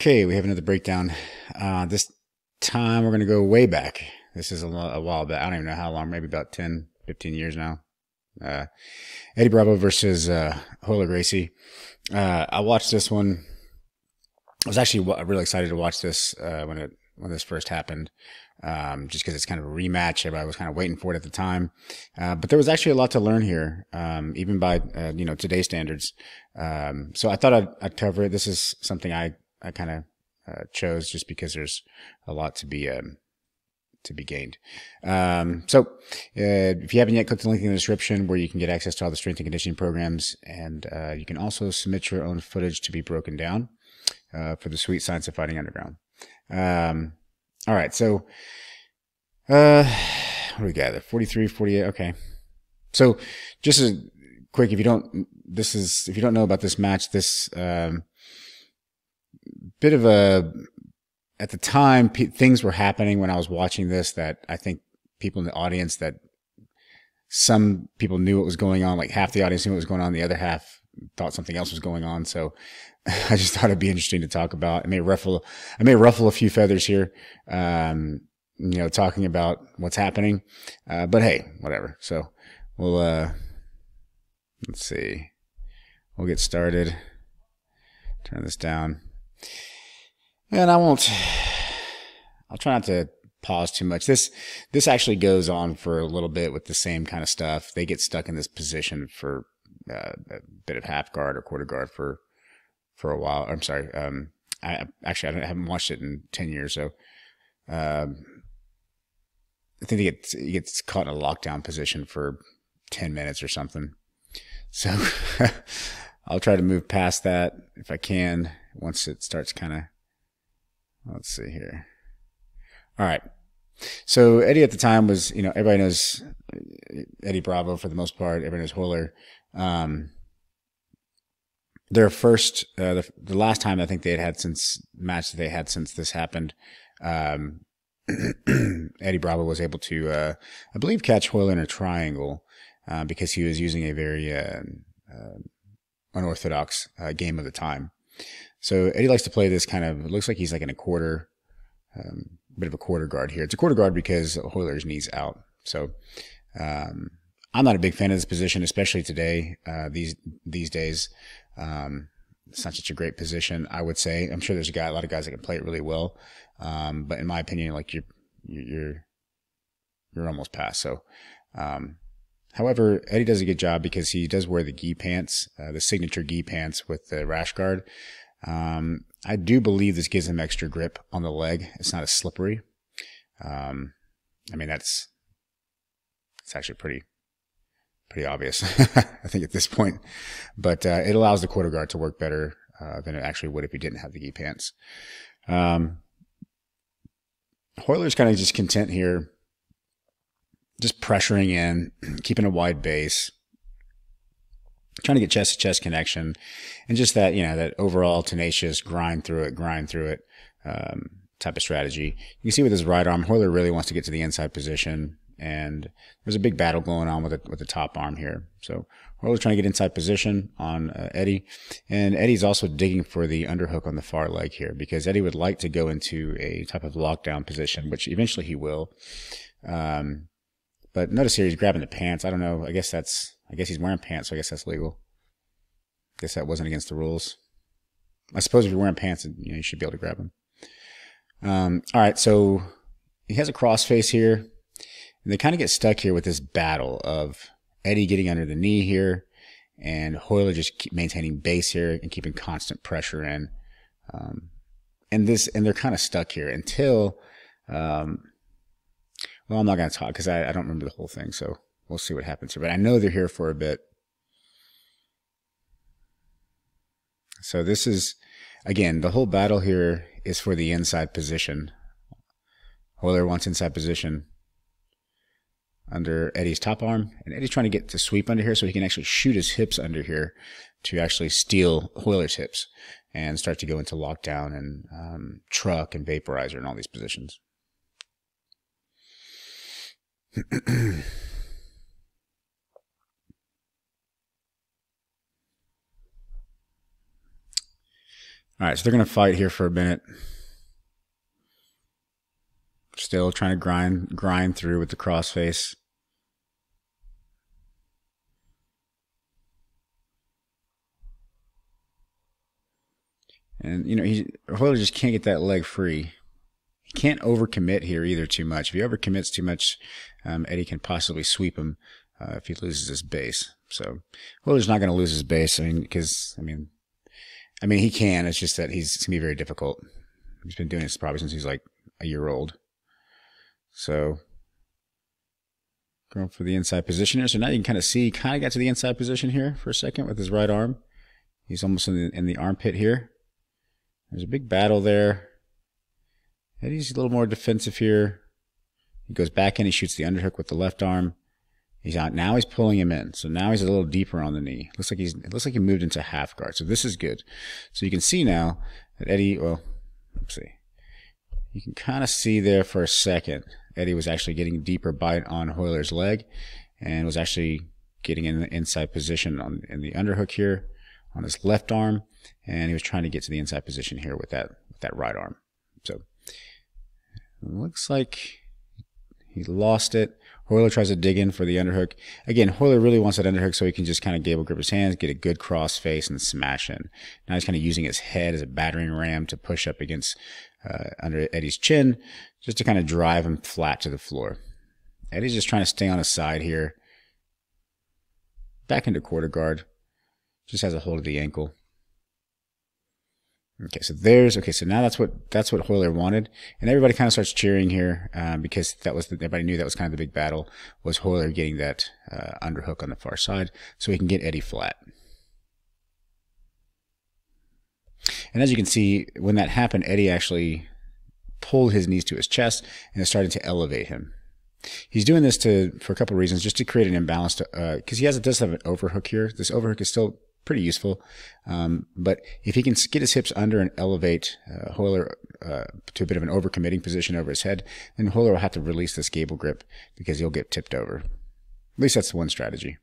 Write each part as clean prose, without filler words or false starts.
Okay, we have another breakdown. This time we're going to go way back. This is a while back. I don't even know how long, maybe about 10, 15 years now. Eddie Bravo versus Royler Gracie. I watched this one. I was actually really excited to watch this when this first happened, just because it's kind of a rematch. Everybody was kind of waiting for it at the time, but there was actually a lot to learn here, even by today's standards. So I thought I'd cover it. This is something I kind of chose just because there's a lot to be gained. So if you haven't yet, click the link in the description where you can get access to all the strength and conditioning programs, and you can also submit your own footage to be broken down for the sweet science of fighting underground. All right, so what do we got? 43, 48. Okay, so just as quick, if you don't know about this match, this bit of a, at the time, things were happening when I was watching this that I think people in the audience, that some people knew what was going on, like half the audience knew what was going on, the other half thought something else was going on. So I just thought it'd be interesting to talk about. I may ruffle a few feathers here, talking about what's happening. But hey, whatever. So we'll, let's see. We'll get started. Turn this down. And I'll try not to pause too much. This actually goes on for a little bit with the same kind of stuff. They get stuck in this position for a bit of half guard or quarter guard for a while. I'm sorry. I haven't watched it in 10 years. So, I think he gets caught in a lockdown position for 10 minutes or something. So I'll try to move past that if I can once it starts kind of, let's see here. All right. So Eddie at the time was, everybody knows Eddie Bravo for the most part. Everybody knows Royler. Their first, the last time I think match that they had since this happened, Eddie Bravo was able to, I believe, catch Royler in a triangle, because he was using a very, unorthodox, game of the time. So Eddie likes to play this kind of, it looks like he's like in a quarter, bit of a quarter guard here. It's a quarter guard because Royler's knee's out. So, I'm not a big fan of this position, especially today, these days. It's not such a great position, I would say. I'm sure there's a lot of guys that can play it really well. But in my opinion, like you're almost past. So, however, Eddie does a good job because he does wear the gi pants, the signature gi pants with the rash guard. I do believe this gives him extra grip on the leg. It's not as slippery. It's actually pretty obvious, I think, at this point. But it allows the quarter guard to work better than it actually would if he didn't have the gi pants. Royler's kind of just content here, just pressuring in, keeping a wide base, trying to get chest-to-chest connection, and just that, that overall tenacious grind through it type of strategy. You can see with his right arm, Royler really wants to get to the inside position, and there's a big battle going on with the top arm here. So Royler's trying to get inside position on Eddie, and Eddie's also digging for the underhook on the far leg here, because Eddie would like to go into a type of lockdown position, which eventually he will. But notice here he's grabbing the pants. I don't know. I guess he's wearing pants, so I guess that's legal. I guess that wasn't against the rules. I suppose if you're wearing pants, you should be able to grab them. All right, so he has a crossface here, and they kind of get stuck here with this battle of Eddie getting under the knee here, and Royler just keep maintaining base here and keeping constant pressure in. And they're kind of stuck here until, well, I'm not going to talk because I don't remember the whole thing, so we'll see what happens here. But I know they're here for a bit. So this is, again, the whole battle here is for the inside position. Royler wants inside position under Eddie's top arm, and Eddie's trying to get to sweep under here so he can actually shoot his hips under here to actually steal Royler's hips and start to go into lockdown and truck and vaporizer and all these positions. All right, so they're going to fight here for a minute. Still trying to grind through with the crossface. And, you know, Royler just can't get that leg free. He can't overcommit here either too much. If he overcommits too much, Eddie can possibly sweep him if he loses his base. So Royler's not going to lose his base. I mean, he can. It's just that it's going to be very difficult. He's been doing this probably since he's like a year old. So going for the inside position here. So now you can kind of see, he kind of got to the inside position here for a second with his right arm. He's almost in the armpit here. There's a big battle there. Eddie's a little more defensive here. He goes back in. He shoots the underhook with the left arm. He's out. Now he's pulling him in. So now he's a little deeper on the knee. It looks like he moved into half guard. So this is good. So you can see now that Eddie, well, let's see. You can kind of see there for a second, Eddie was actually getting a deeper bite on Royler's leg and was actually getting in the inside position in the underhook here on his left arm. And he was trying to get to the inside position here with that right arm. So it looks like he lost it. Royler tries to dig in for the underhook. Again, Royler really wants that underhook so he can just kind of gable grip his hands, get a good cross face, and smash in. Now he's kind of using his head as a battering ram to push up against under Eddie's chin, just to kind of drive him flat to the floor. Eddie's just trying to stay on his side here. Back into quarter guard. Just has a hold of the ankle. Okay, so now that's what Royler wanted, and everybody kind of starts cheering here because everybody knew that was kind of the big battle, was Royler getting that underhook on the far side so he can get Eddie flat. And as you can see, when that happened, Eddie actually pulled his knees to his chest and is starting to elevate him. He's doing this for a couple of reasons, just to create an imbalance, because he does have an overhook here. This overhook is still pretty useful, but if he can get his hips under and elevate Royler to a bit of an overcommitting position over his head, then Royler will have to release this gable grip because he'll get tipped over. At least that's one strategy.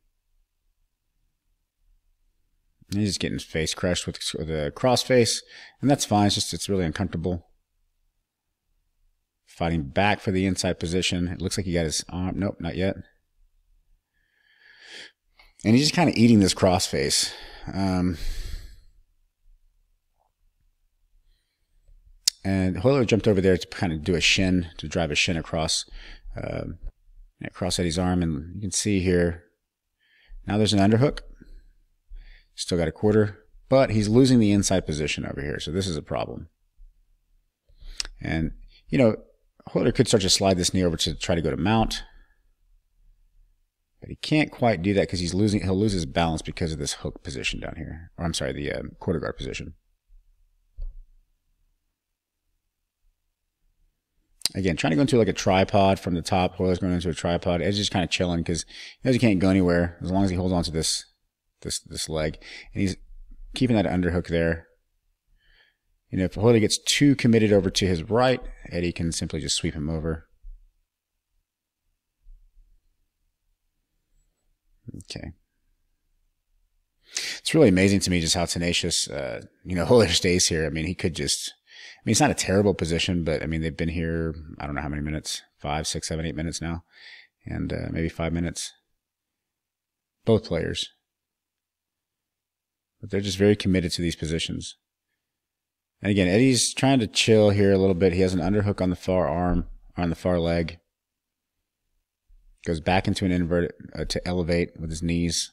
And he's just getting face crushed with the cross face, and that's fine. It's really uncomfortable. Fighting back for the inside position. It looks like he got his arm. Nope, not yet. And he's just kind of eating this cross face. And Royler jumped over there to kind of do a shin, to drive a shin across Eddie's arm. And you can see here, now there's an underhook. Still got a quarter, but he's losing the inside position over here. So this is a problem. And, you know, Royler could start to slide this knee over to try to go to mount. But he can't quite do that because he'll lose his balance because of this hook position down here. Or I'm sorry, the quarter guard position. Again, trying to go into like a tripod from the top. Royler's going into a tripod. Ed's just kind of chilling because he knows he can't go anywhere as long as he holds on to this leg. And he's keeping that underhook there. You know, if Royler gets too committed over to his right, Eddie can simply just sweep him over. Okay. It's really amazing to me just how tenacious, Royler stays here. I mean, it's not a terrible position, but I mean, they've been here, I don't know how many minutes, 5, 6, 7, 8 minutes now, and maybe 5 minutes. Both players. But they're just very committed to these positions. And again, Eddie's trying to chill here a little bit. He has an underhook on the far arm, on the far leg. Goes back into an invert to elevate with his knees.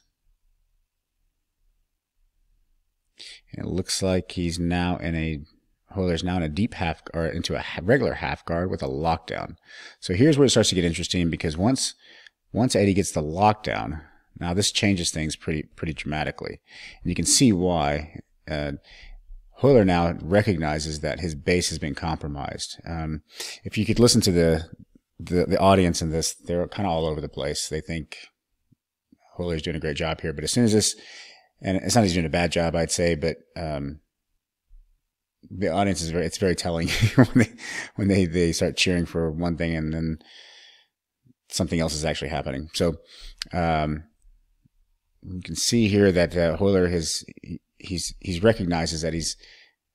And it looks like Royler's now in a deep half, or into a regular half guard with a lockdown. So here's where it starts to get interesting, because once Eddie gets the lockdown, now this changes things pretty dramatically. And you can see why. Royler now recognizes that his base has been compromised. If you could listen to the audience in this, they're kind of all over the place. They think Royler's doing a great job here, but as soon as this, and it's not he's doing a bad job, I'd say, but the audience it's very telling when they start cheering for one thing and then something else is actually happening. So you can see here that Royler he's recognizes that he's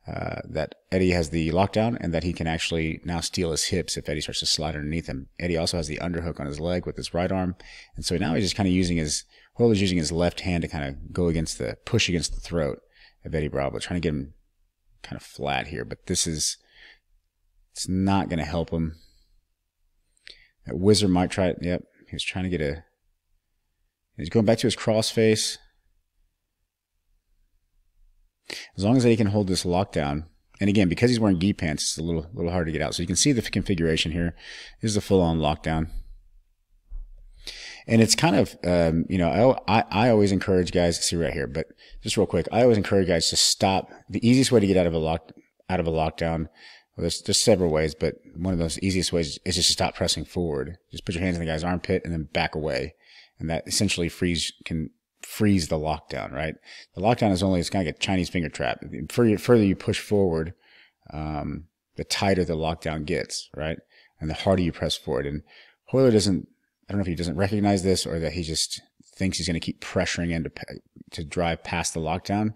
that Eddie has the lockdown and that he can actually now steal his hips if Eddie starts to slide underneath him. Eddie also has the underhook on his leg with his right arm. And so now he's just kind of using Royler's using his left hand to kind of go push against the throat of Eddie Bravo, trying to get him kind of flat here. But it's not going to help him. That Wizard might try it. Yep. He was trying to get he's going back to his cross face. As long as he can hold this lockdown, and again, because he's wearing gi pants, it's a little hard to get out. So you can see the configuration here. This is a full-on lockdown. And it's kind of, I always encourage guys to see right here, but just real quick, I always encourage guys to stop. The easiest way to get out of a lockdown, well, there's several ways, but one of those easiest ways is just to stop pressing forward. Just put your hands in the guy's armpit and then back away. And that essentially can freeze the lockdown, right? The lockdown is it's kind of like a Chinese finger trap. The further you push forward, the tighter the lockdown gets, right? And the harder you press forward. And Royler I don't know if he doesn't recognize this or that he just thinks he's going to keep pressuring in to drive past the lockdown.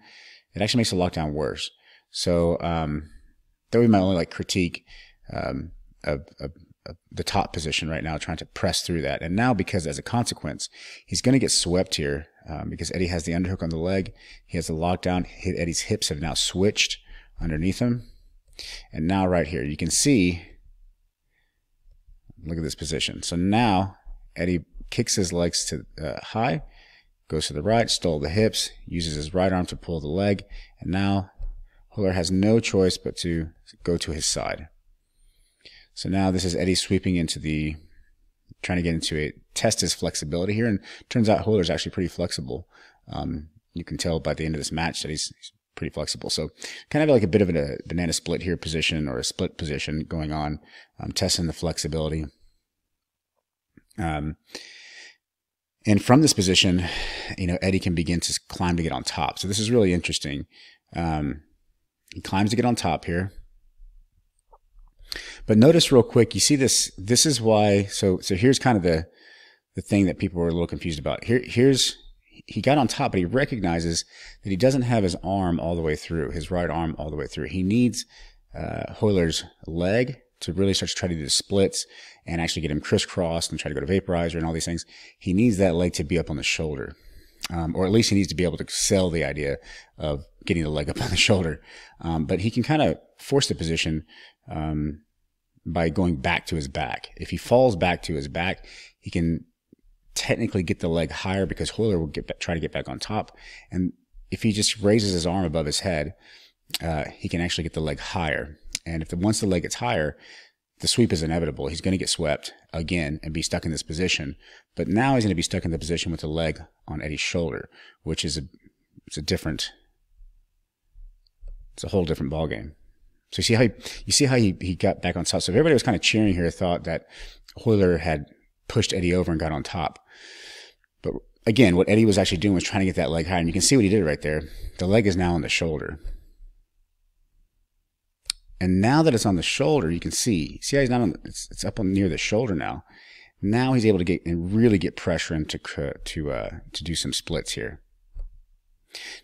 It actually makes the lockdown worse. So, that would be my only critique, of the top position right now, trying to press through that. And now, because as a consequence, he's going to get swept here, because Eddie has the underhook on the leg. He has the lockdown. Eddie's hips have now switched underneath him. And now right here, you can see, look at this position. So now Eddie kicks his legs to high, goes to the right, stole the hips, uses his right arm to pull the leg. And now Royler has no choice but to go to his side. So now this is Eddie sweeping trying to get into test his flexibility here. And turns out Royler's actually pretty flexible. You can tell by the end of this match that he's pretty flexible. So kind of like a bit of a banana split here position, or a split position going on, testing the flexibility. And from this position, Eddie can begin to climb to get on top. So this is really interesting. He climbs to get on top here. But notice real quick, you see this is why, so here's kind of the thing that people were a little confused about. He got on top, but he recognizes that he doesn't have his arm all the way through, his right arm all the way through. He needs Royler's leg to really start to try to do the splits and actually get him crisscrossed and try to go to vaporizer and all these things. He needs that leg to be up on the shoulder. Or at least he needs to be able to sell the idea of getting the leg up on the shoulder. But he can kind of force the position by going back to his back. If he falls back to his back, he can technically get the leg higher because Royler will try to get back on top. And if he just raises his arm above his head, he can actually get the leg higher. And once the leg gets higher, the sweep is inevitable. He's going to get swept again and be stuck in this position. But now he's going to be stuck in the position with the leg on Eddie's shoulder, which is it's a whole different ballgame. So you see how he got back on top. So if everybody was kind of cheering here, thought that Royler had pushed Eddie over and got on top. But again, what Eddie was actually doing was trying to get that leg higher. And you can see what he did right there. The leg is now on the shoulder. And now that it's on the shoulder, you can see how he's not it's up on near the shoulder now. Now he's able to really get pressure in to do some splits here.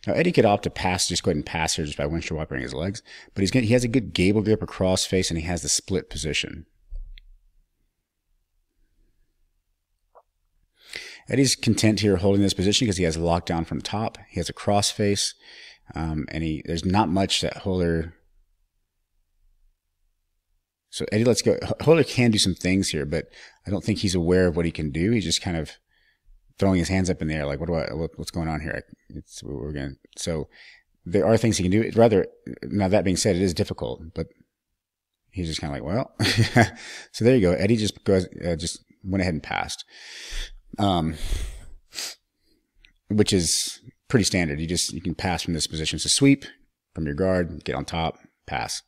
Now Eddie could opt to just go ahead and pass here just by windshield wipering his legs, but he has a good gable grip across face, and he has the split position. Eddie's content here holding this position because he has a lockdown from top. He has a cross face, and there's not much that Royler. So Eddie lets go. Royler can do some things here, but I don't think he's aware of what he can do. He's just kind of throwing his hands up in the air, like, what's going on here? So there are things he can do. Now that being said, it is difficult, but he's just kind of like, well, so there you go. Eddie just went ahead and passed, which is pretty standard. You can pass from this position. So sweep from your guard, get on top, pass.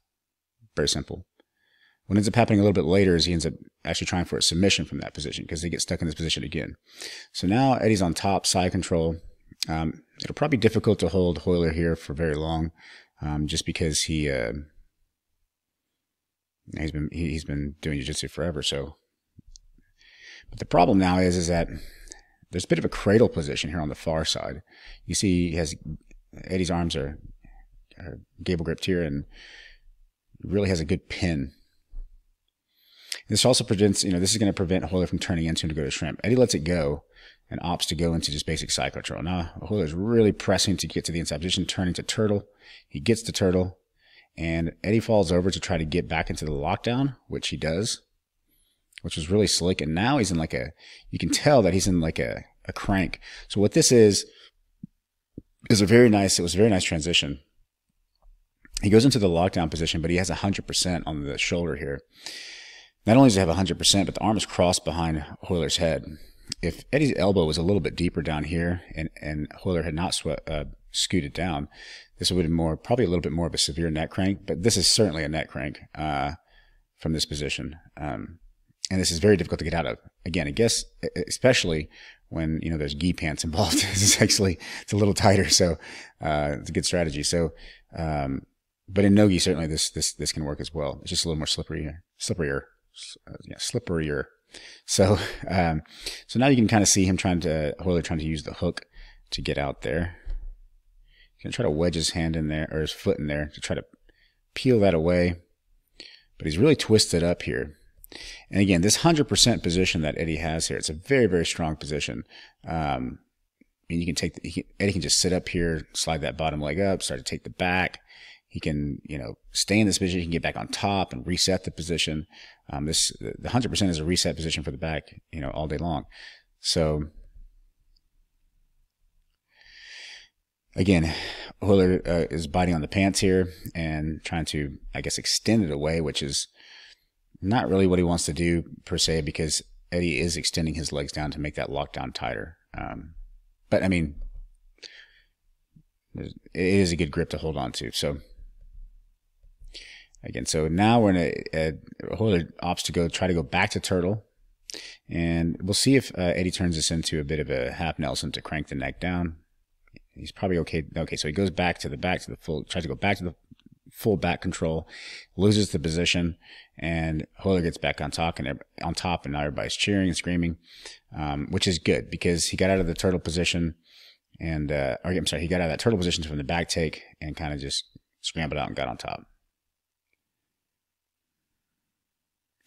Very simple. What ends up happening a little bit later is he ends up actually trying for a submission from that position because they get stuck in this position again. So now Eddie's on top, side control. It'll probably be difficult to hold Royler here for very long, just because he's been doing jiu-jitsu forever. So, but the problem now is that there's a bit of a cradle position here on the far side. You see, Eddie's arms are gable gripped here, and really has a good pin. This also prevents, this is going to prevent Royler from turning into to go to shrimp. Eddie lets it go and opts to go into just basic side control. Now, Royler is really pressing to get to the inside position, turning to turtle. He gets to turtle, and Eddie falls over to try to get back into the lockdown, which he does, which was really slick. And now he's in you can tell that he's in like a crank. So what this is it was a very nice transition. He goes into the lockdown position, but he has 100% on the shoulder here. Not only does he have 100%, but the arm is crossed behind Royler's head. If Eddie's elbow was a little bit deeper down here and Royler had not scooted down, this would have been probably a little bit more of a severe neck crank, but this is certainly a neck crank from this position. And this is very difficult to get out of. Again, I guess, especially when, there's gi pants involved, it's a little tighter. So, it's a good strategy. So, but in no-gi, certainly this can work as well. It's just a little more slipperier. So, so now you can kind of see him Royler trying to use the hook to get out there. He's going to try to wedge his hand in there, or his foot in there, to try to peel that away. But he's really twisted up here. And again, this 100% position that Eddie has here, it's a very, very strong position. You can Eddie can just sit up here, slide that bottom leg up, start to take the back. He can, stay in this position. He can get back on top and reset the position. The 100% is a reset position for the back, all day long. So again, Royler is biting on the pants here and trying to, I guess, extend it away, which is not really what he wants to do per se, because Eddie is extending his legs down to make that lockdown tighter. But I mean, it is a good grip to hold on to. So again, so now we're in Royler opts to try to go back to turtle, and we'll see if Eddie turns this into a bit of a half Nelson to crank the neck down. He's probably okay. Okay, so he goes back to the full, tries to go back to the full back control, loses the position, and Royler gets back on top, and now everybody's cheering and screaming, which is good because he got out of the turtle position, and he got out of that turtle position from the back take and kind of just scrambled out and got on top.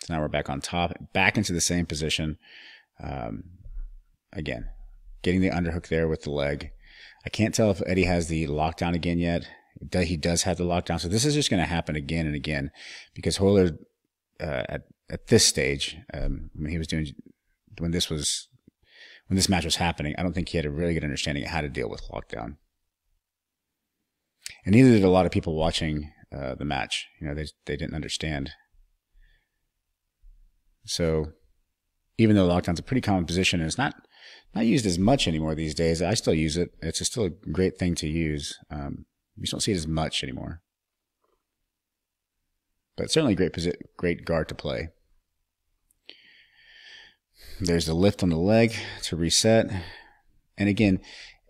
So now we're back on top, back into the same position. Again, getting the underhook there with the leg. I can't tell if Eddie has the lockdown again yet. He does have the lockdown. So this is just going to happen again and again, because Royler, at this stage, when this match was happening, I don't think he had a really good understanding of how to deal with lockdown. And neither did a lot of people watching the match. They didn't understand. So even though lockdown's a pretty common position, and it's not used as much anymore these days, I still use it. It's still a great thing to use. You just don't see it as much anymore. But certainly great guard to play. There's the lift on the leg to reset. And again,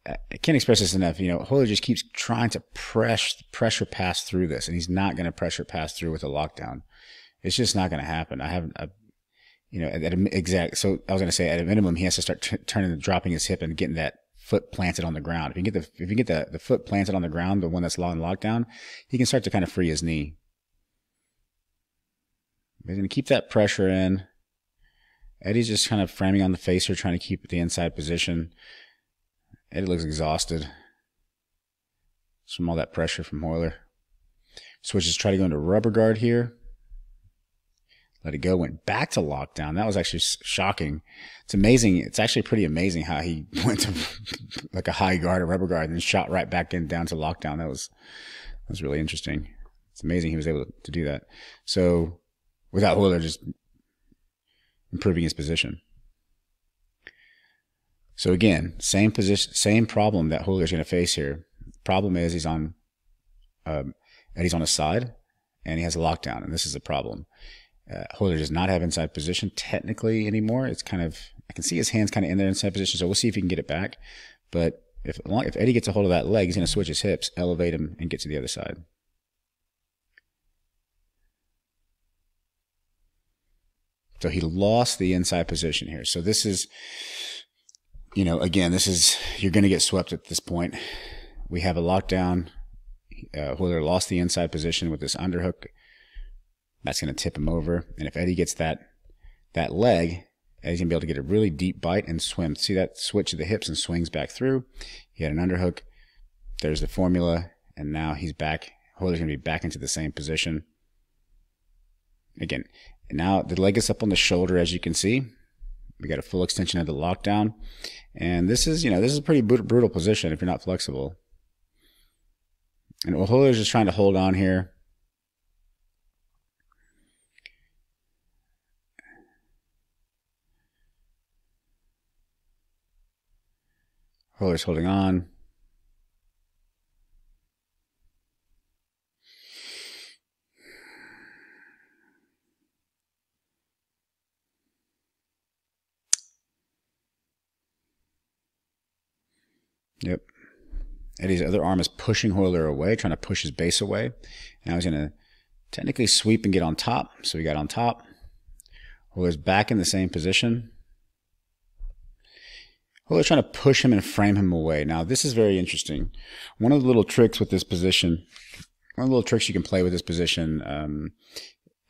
I can't express this enough. Royler just keeps trying to pressure pass through this, and he's not going to pressure pass through with a lockdown. It's just not going to happen. So I was going to say, at a minimum, he has to start turning and dropping his hip and getting that foot planted on the ground. If you can get the foot planted on the ground, the one that's on lockdown, he can start to kind of free his knee. He's going to keep that pressure in. Eddie's just kind of framing on the face here, trying to keep the inside position. Eddie looks exhausted from all that pressure from Royler. Switches, try to go into rubber guard here. Let it go, went back to lockdown. That was actually shocking. It's amazing. It's actually pretty amazing how he went to like a high guard, a rubber guard, and then shot right back down to lockdown. That was really interesting. It's amazing he was able to do that. So without Royler just improving his position. So again, same position, same problem that Royler's going to face here. Problem is Eddie's on his side, and he has a lockdown, and this is a problem. Royler does not have inside position technically anymore. It's kind of, I can see his hands kind of in their inside position, so we'll see if he can get it back. But if Eddie gets a hold of that leg, he's going to switch his hips, elevate him, and get to the other side. So he lost the inside position here. So this is, again, you're going to get swept at this point. We have a lockdown. Royler lost the inside position with this underhook. That's going to tip him over. And if Eddie gets that leg, Eddie's going to be able to get a really deep bite and swim. See that switch of the hips and swings back through. He had an underhook. There's the formula. And now he's back. Royler's going to be back into the same position. Again, now the leg is up on the shoulder, as you can see. We got a full extension of the lockdown. And this is, this is a pretty brutal position if you're not flexible. And Royler's just trying to hold on here. Royler's holding on. Yep. Eddie's other arm is pushing Royler away, trying to push his base away. Now he's going to technically sweep and get on top. So he got on top. Royler's back in the same position. Royler's trying to push him and frame him away. Now, this is very interesting. One of the little tricks with this position, one of the little tricks you can play with this position,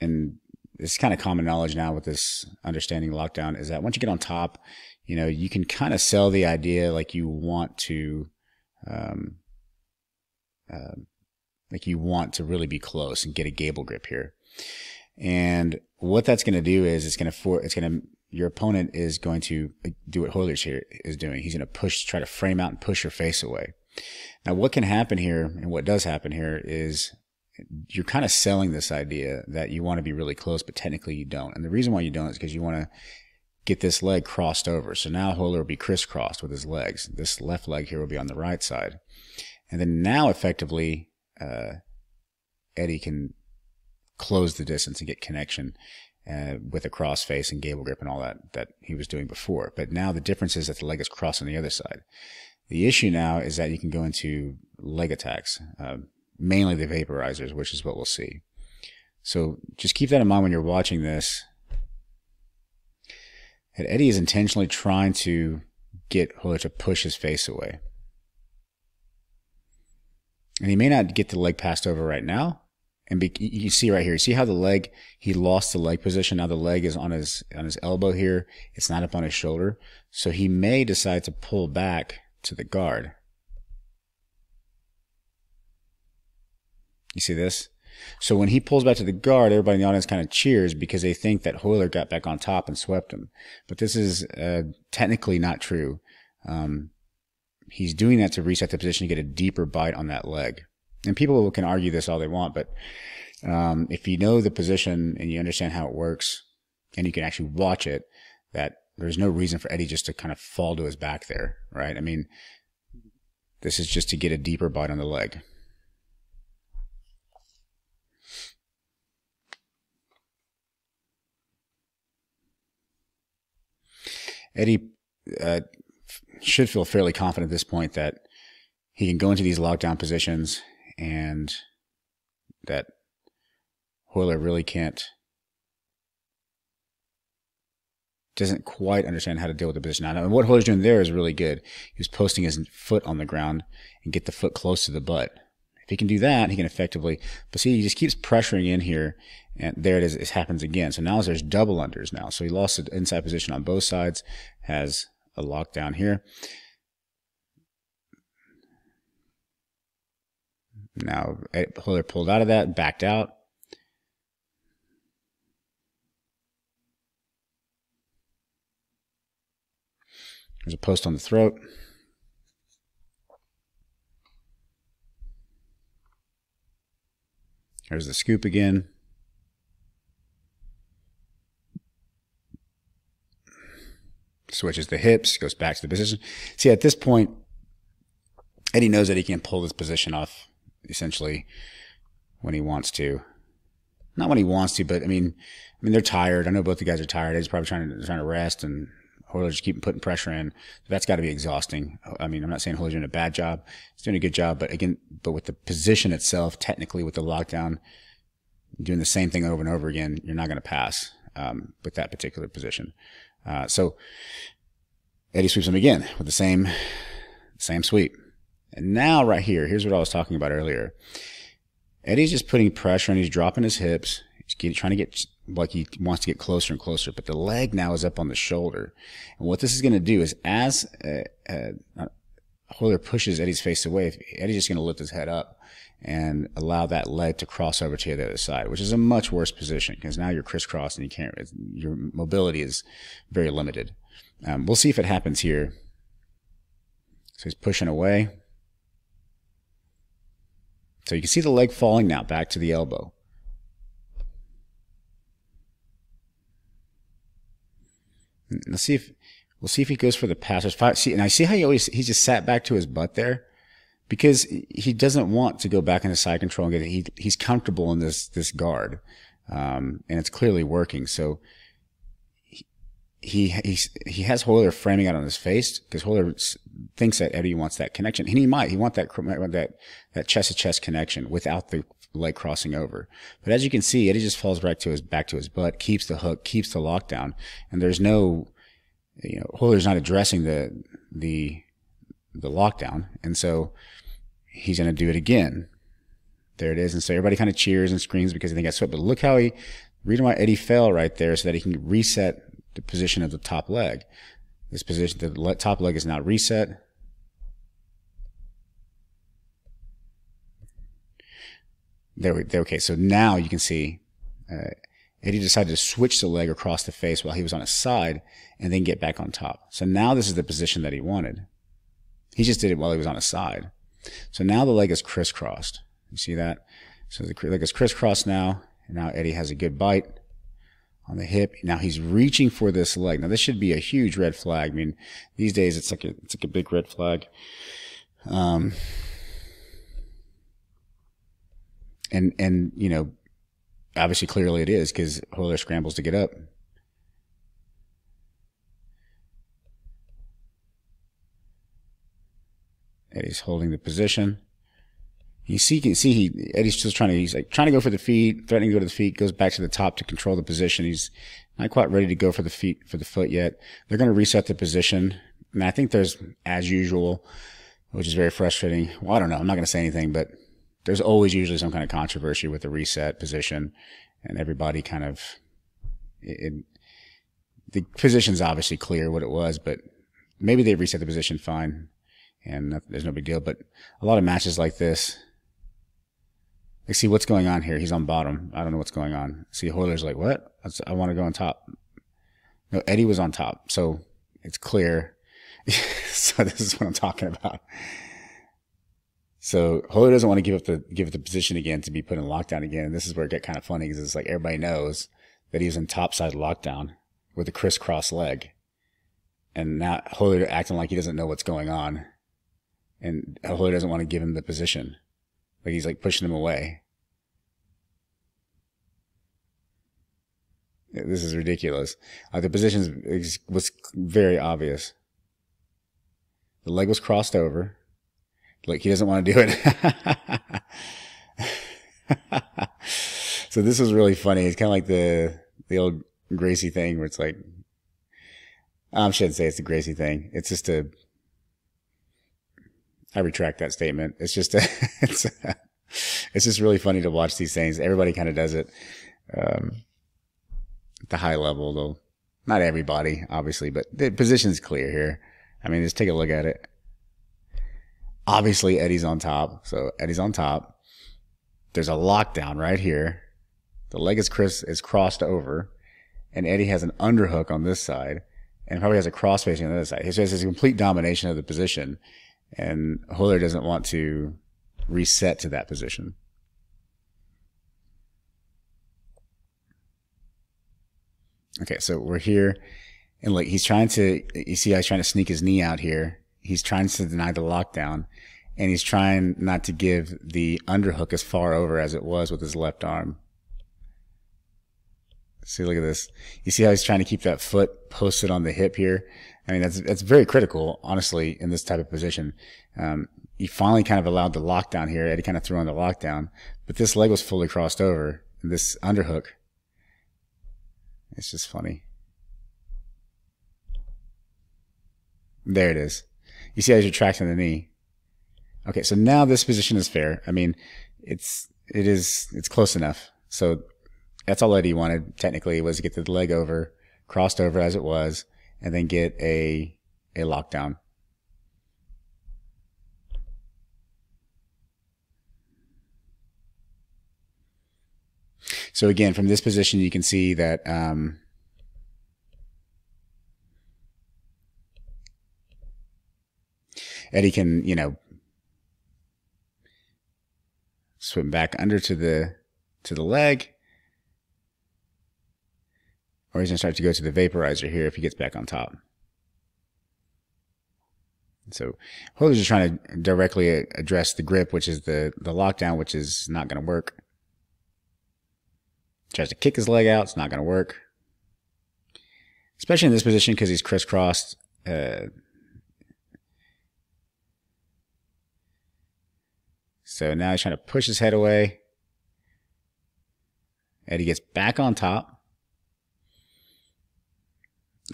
and it's kind of common knowledge now with this understanding lockdown, is that once you get on top, you can kind of sell the idea like you want to, really be close and get a gable grip here. And what that's going to do is your opponent is going to do what Royler here is doing. He's going to try to frame out and push your face away. Now, what can happen here, and what does happen here, is you're kind of selling this idea that you want to be really close, but technically you don't. And the reason why you don't is because you want to get this leg crossed over. So now Royler will be crisscrossed with his legs. This left leg here will be on the right side. And then now effectively, Eddie can close the distance and get connection with a cross face and gable grip and all that he was doing before. But now the difference is that the leg is crossed on the other side. The issue now is that you can go into leg attacks, mainly the vaporizers, which is what we'll see. So just keep that in mind when you're watching this. And Eddie is intentionally trying to get Royler to push his face away. And he may not get the leg passed over right now. And you see right here, see how the leg, he lost the leg position. Now the leg is on his elbow here. It's not up on his shoulder. So he may decide to pull back to the guard. You see this? So when he pulls back to the guard, everybody in the audience kind of cheers because they think that Royler got back on top and swept him. But this is technically not true. He's doing that to reset the position to get a deeper bite on that leg. And people can argue this all they want, but if you know the position and you understand how it works and you can actually watch it, that there's no reason for Eddie just to kind of fall to his back there, right? I mean, this is just to get a deeper bite on the leg. Eddie should feel fairly confident at this point that he can go into these lockdown positions and that Royler really doesn't quite understand how to deal with the position. Now, what Royler's doing there is really good. He was posting his foot on the ground and get the foot close to the butt. If he can do that, he can effectively, but see, he just keeps pressuring in here, and there it is, it happens again. So now there's double unders now. So he lost the inside position on both sides, has a lockdown here. Now, Royler pulled out of that, backed out. There's a post on the throat. There's the scoop again. Switches the hips, goes back to the position. See, at this point, Eddie knows that he can pull this position off essentially when he wants to. Not when he wants to, but I mean they're tired. I know both the guys are tired. Eddie's probably trying to rest, and Royler just keep putting pressure in. That's got to be exhausting. I mean, I'm not saying Royler's doing a bad job. He's doing a good job, but with the position itself, technically with the lockdown, doing the same thing over and over again, you're not going to pass with that particular position. So Eddie sweeps him again with the same sweep. And now right here, here's what I was talking about earlier. Eddie's just putting pressure and he's dropping his hips. He's trying to get, like he wants to get closer and closer, but the leg now is up on the shoulder. And what this is going to do is as Royler pushes Eddie's face away, Eddie's just going to lift his head up and allow that leg to cross over to the other side, which is a much worse position because now you're crisscrossed and your mobility is very limited. We'll see if it happens here. So he's pushing away. So you can see the leg falling now back to the elbow. We'll see if he goes for the pass. See, and I see how he just sat back to his butt there because he doesn't want to go back into side control and he's comfortable in this guard, and it's clearly working. So he has Royler framing out on his face because Royler thinks that Eddie wants that connection, and he want that chest to chest connection without the leg crossing over. But as you can see, Eddie just falls back to his butt, keeps the hook, keeps the lockdown, and there's no, Royler's not addressing the lockdown, and so he's going to do it again. There it is, and so everybody kind of cheers and screams because they got swept. But look how the reason why Eddie fell right there so that he can reset the position of the top leg. This position, the top leg is now reset. Okay, so now you can see Eddie decided to switch the leg across the face while he was on his side and then get back on top. So now this is the position that he wanted. He just did it while he was on his side. So now the leg is crisscrossed. You see that? So the leg is crisscrossed now, and now Eddie has a good bite on the hip. Now he's reaching for this leg. Now this should be a huge red flag. I mean, these days it's like a big red flag. And obviously clearly it is because Royler scrambles to get up. Eddie's holding the position. Eddie's still he's like trying to go for the feet, threatening to go to the feet, goes back to the top to control the position. He's not quite ready to go for the foot yet. They're going to reset the position. And I think there's, as usual, which is very frustrating. Well, I don't know. I'm not going to say anything, but there's always usually some kind of controversy with the reset position, and everybody kind of, the position's obviously clear what it was, but maybe they reset the position fine and there's no big deal. But a lot of matches like this, like, see what's going on here. He's on bottom. I don't know what's going on. See, Royler's like, what? I want to go on top. No, Eddie was on top. So it's clear. So this is what I'm talking about. So Royler doesn't want to give up the position again to be put in lockdown again. And this is where it get kind of funny because it's like everybody knows that he was in topside lockdown with a crisscross leg. And now Royler acting like he doesn't know what's going on. And Royler doesn't want to give him the position. Like he's like pushing him away. This is ridiculous. The position was very obvious. The leg was crossed over. Like he doesn't want to do it. So this was really funny. It's kind of like the old Gracie thing where it's like, I shouldn't say it's the Gracie thing. It's just I retract that statement. It's just it's just really funny to watch these things. Everybody kind of does it. At the high level though. Not everybody, obviously, but the position's clear here. I mean, just take a look at it. Obviously, Eddie's on top. So Eddie's on top. There's a lockdown right here. The leg is crossed over. And Eddie has an underhook on this side. And probably has a cross facing on the other side. So it's a complete domination of the position. And Royler doesn't want to reset to that position. Okay, so we're here. And look, you see how he's trying to sneak his knee out here. He's trying to deny the lockdown, and he's trying not to give the underhook as far over as it was with his left arm. See, look at this. You see how he's trying to keep that foot posted on the hip here? I mean, that's very critical, honestly, in this type of position. He finally kind of allowed the lockdown here. Eddie kind of threw on the lockdown, but this leg was fully crossed over. And this underhook, it's just funny. There it is. You see how he's retracting the knee. Okay, so now this position is fair. I mean, it's close enough. So that's all Eddie wanted, technically, was to get the leg over, crossed over as it was, and then get a lockdown. So again, from this position, you can see that Eddie can, you know, swim back under to the leg, or he's going to start to go to the vaporizer here if he gets back on top. So Royler's just trying to directly address the grip, which is the lockdown, which is not going to work. Tries to kick his leg out. It's not going to work. Especially in this position because he's crisscrossed. So now he's trying to push his head away. Eddie gets back on top.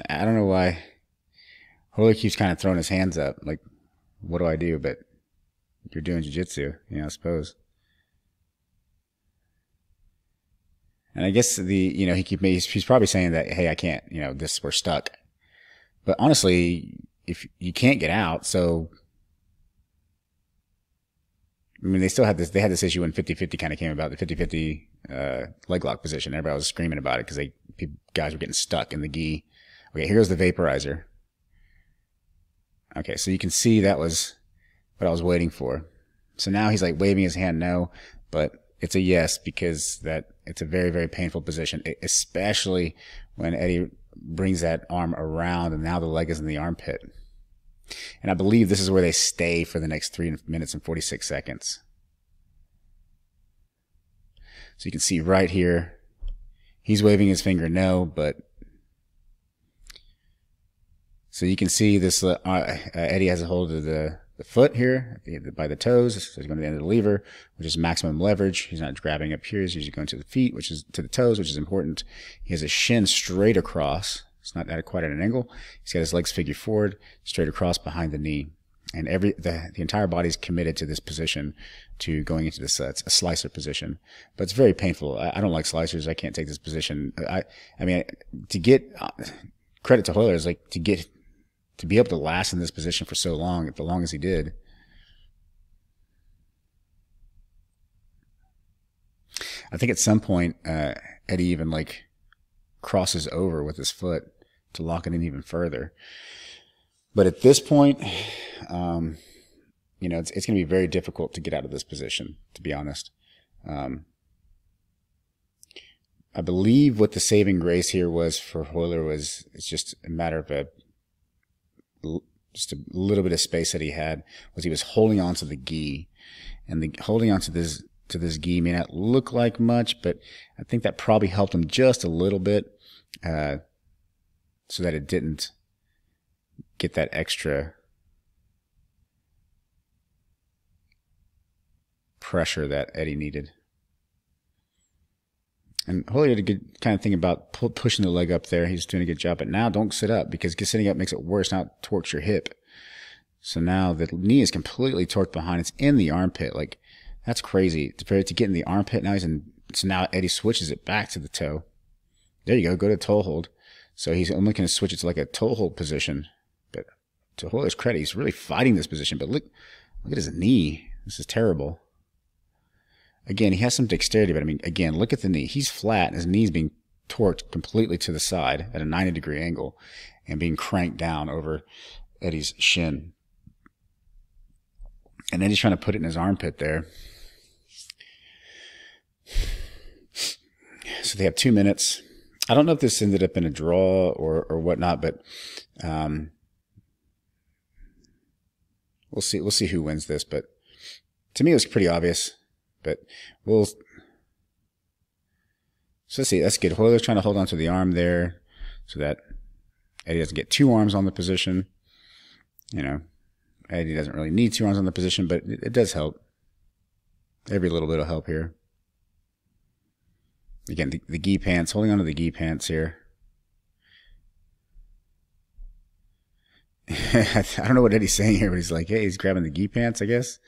I don't know why Royler keeps kind of throwing his hands up. Like, what do I do? But you're doing jiu-jitsu, you know, I suppose. And I guess he's probably saying that, hey, I can't, you know, we're stuck. But honestly, if you can't get out, so I mean, they had this issue when 50-50 kind of came about, the 50-50 leg lock position. Everybody was screaming about it because guys were getting stuck in the gi. Okay, here goes the vaporizer. Okay, so you can see that was what I was waiting for. So now he's like waving his hand no, but it's a yes because it's a very, very painful position, especially when Eddie brings that arm around and now the leg is in the armpit. And I believe this is where they stay for the next 3 minutes and 46 seconds. So you can see right here, he's waving his finger no, but so you can see this, Eddie has a hold of the foot here by the toes. So he's going to the end of the lever, which is maximum leverage. He's not grabbing up here. He's usually going to the feet, which is to the toes, which is important. He has a shin straight across. It's not quite at an angle. He's got his legs figure forward, straight across behind the knee. And the entire body is committed to this position, to going into this, it's a slicer position. But it's very painful. I don't like slicers. I can't take this position. I mean, to get credit to Royler is like to be able to last in this position for so long, the long as he did. I think at some point, Eddie even like crosses over with his foot to lock it in even further. But at this point, you know, it's going to be very difficult to get out of this position, to be honest. I believe what the saving grace here was for Royler it's just a matter of just a little bit of space that he had, was he was holding on to the gi, and holding on to this gi may not look like much, but I think that probably helped him just a little bit, so that it didn't get that extra pressure that Eddie needed. And Royler did a good kind of thing about pushing the leg up there. He's doing a good job. But now don't sit up, because sitting up makes it worse. Now it torques your hip. So now the knee is completely torqued behind. It's in the armpit. Like, that's crazy. To get in the armpit, now so now Eddie switches it back to the toe. There you go to toe hold. So he's only going to switch it to like a toe hold position. But to Royler's credit, he's really fighting this position. But look at his knee. This is terrible. Again, he has some dexterity, but I mean, again, look at the knee. He's flat, and his knee's being torqued completely to the side at a 90-degree angle and being cranked down over Eddie's shin. And then he's trying to put it in his armpit there. So they have 2 minutes. I don't know if this ended up in a draw or whatnot, but we'll see. We'll see who wins this. But to me, it was pretty obvious. But so let's see. That's good. Royler's trying to hold on to the arm there so that Eddie doesn't get 2 arms on the position. You know, Eddie doesn't really need 2 arms on the position, but it does help. Every little bit will help here. Again, the gi pants, holding on to the gi pants here. I don't know what Eddie's saying here, but he's like, hey, he's grabbing the gi pants, I guess.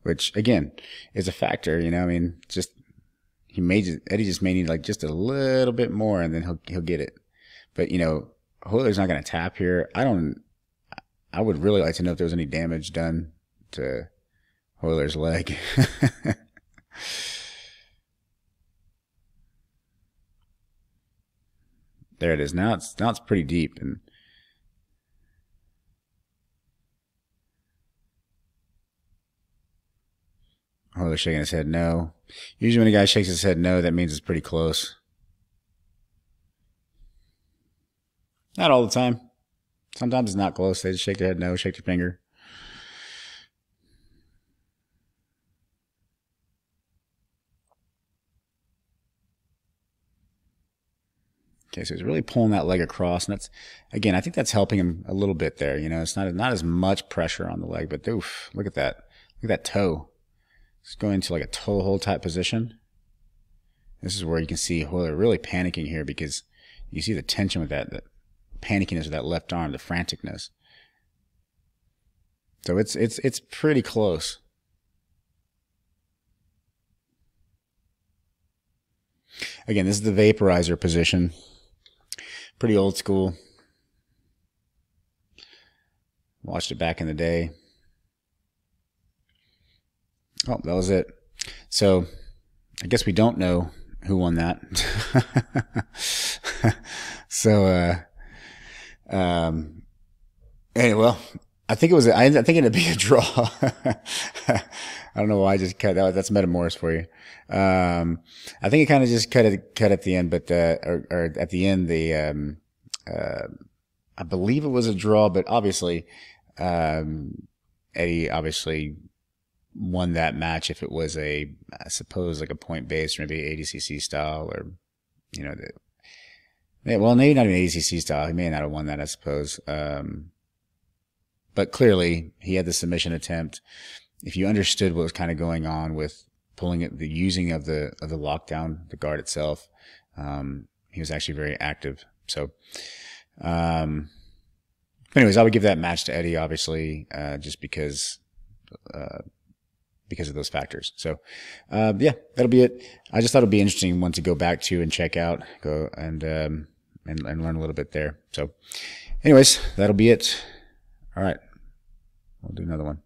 which again is a factor. You know, I mean, just Eddie just may need like just a little bit more, and then he'll get it. But you know, Royler's not going to tap here. I would really like to know if there was any damage done to Royler's leg. There it is. Now it's pretty deep, and Royler's shaking his head no. Usually when a guy shakes his head no, that means it's pretty close. Not all the time. Sometimes it's not close. They just shake their head no, shake their finger. Okay, so he's really pulling that leg across, and that's, again, I think that's helping him a little bit there. You know, it's not as much pressure on the leg, but oof, look at that. Look at that toe. It's going into like a toe hold type position. This is where you can see Royler really panicking here, because you see the tension with that, the panickiness of that left arm, the franticness. So it's pretty close. Again, this is the vaporizer position. Pretty old school. Watched it back in the day. Oh, that was it. So I guess we don't know who won that. So anyway, well, I think I think it'd be a draw. I don't know why I just cut that. That's Metamoris for you. I think it kind of just cut at the end, but or at the end I believe it was a draw, but obviously Eddie obviously won that match if it was I suppose like a point based, or maybe ADCC style, or you know, well, maybe not even ADCC style. He may not have won that, I suppose. But clearly he had the submission attempt. If you understood what was kind of going on with pulling it, the using of the lockdown, the guard itself, he was actually very active. So, anyways, I would give that match to Eddie, obviously, just because of those factors. So, yeah, that'll be it. I just thought it'd be an interesting one to go back to and check out, go and learn a little bit there. So, anyways, that'll be it. All right, we'll do another one.